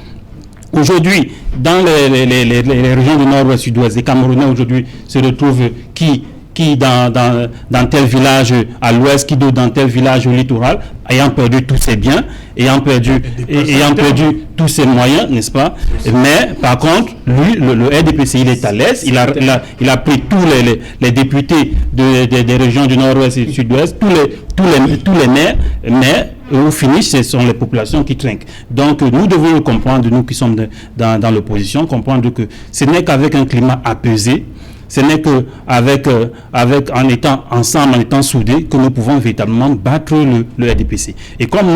Aujourd'hui, dans les régions du nord-ouest, sud-ouest, les Camerounais aujourd'hui se retrouvent qui dans tel village à l'ouest, qui dans tel village au littoral, ayant perdu tous ses biens, ayant perdu tous ses moyens, n'est-ce pas? Mais par contre, lui, le RDPC, il est à l'aise, il a pris tous les députés des régions du nord-ouest et du sud-ouest, tous les maires, mais au finish, ce sont les populations qui trinquent. Donc, nous devons le comprendre, nous qui sommes dans l'opposition, comprendre que ce n'est qu'avec un climat apaisé, ce n'est en étant ensemble, en étant soudés, que nous pouvons véritablement battre le RDPC. Et comme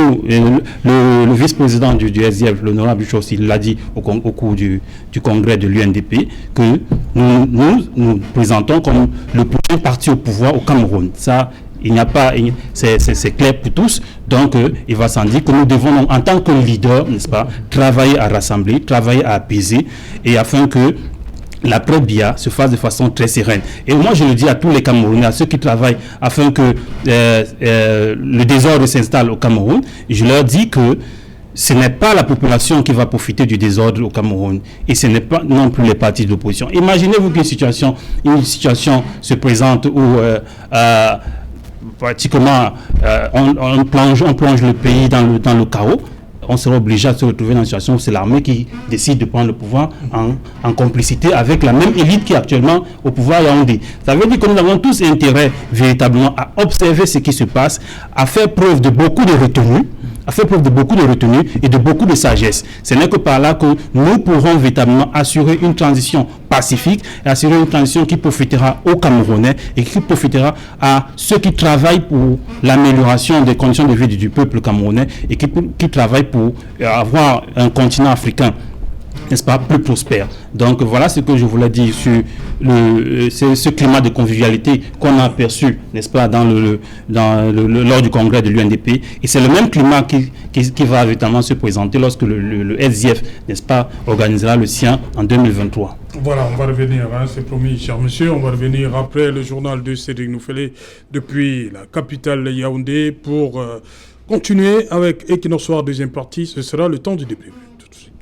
le vice-président du SDF, l'honorable Bichos, il l'a dit au cours du congrès de l'UNDP, que nous présentons comme le premier parti au pouvoir au Cameroun. Ça, il n'y a pas, c'est clair pour tous. Donc, il va sans dire que nous devons, en tant que leader, n'est-ce pas, travailler à rassembler, travailler à apaiser, et afin que l'après-BIA se fasse de façon très sereine. Et moi, je le dis à tous les Camerounais, à ceux qui travaillent afin que le désordre s'installe au Cameroun, je leur dis que ce n'est pas la population qui va profiter du désordre au Cameroun et ce n'est pas non plus les partis de l'opposition. Imaginez-vous qu'une situation se présente où pratiquement on plonge le pays dans le chaos. On sera obligé de se retrouver dans une situation où c'est l'armée qui décide de prendre le pouvoir en complicité avec la même élite qui est actuellement au pouvoir à Yaoundé. Ça veut dire que nous avons tous intérêt véritablement à observer ce qui se passe, à faire preuve de beaucoup de retenue, a fait preuve de beaucoup de retenue et de beaucoup de sagesse. Ce n'est que par là que nous pourrons véritablement assurer une transition pacifique et assurer une transition qui profitera aux Camerounais et qui profitera à ceux qui travaillent pour l'amélioration des conditions de vie du peuple camerounais et qui travaillent pour avoir un continent africain, n'est-ce pas, plus prospère. Donc voilà ce que je voulais dire sur ce climat de convivialité qu'on a aperçu, n'est-ce pas, lors du congrès de l'UNDP. Et c'est le même climat qui va véritablement se présenter lorsque le SDF, n'est-ce pas, organisera le sien en 2023. Voilà, on va revenir, c'est promis, cher monsieur, on va revenir après le journal de Cédric Noufélé depuis la capitale Yaoundé pour continuer avec Equinox Soir, deuxième partie. Ce sera le temps du débrief. Tout de suite.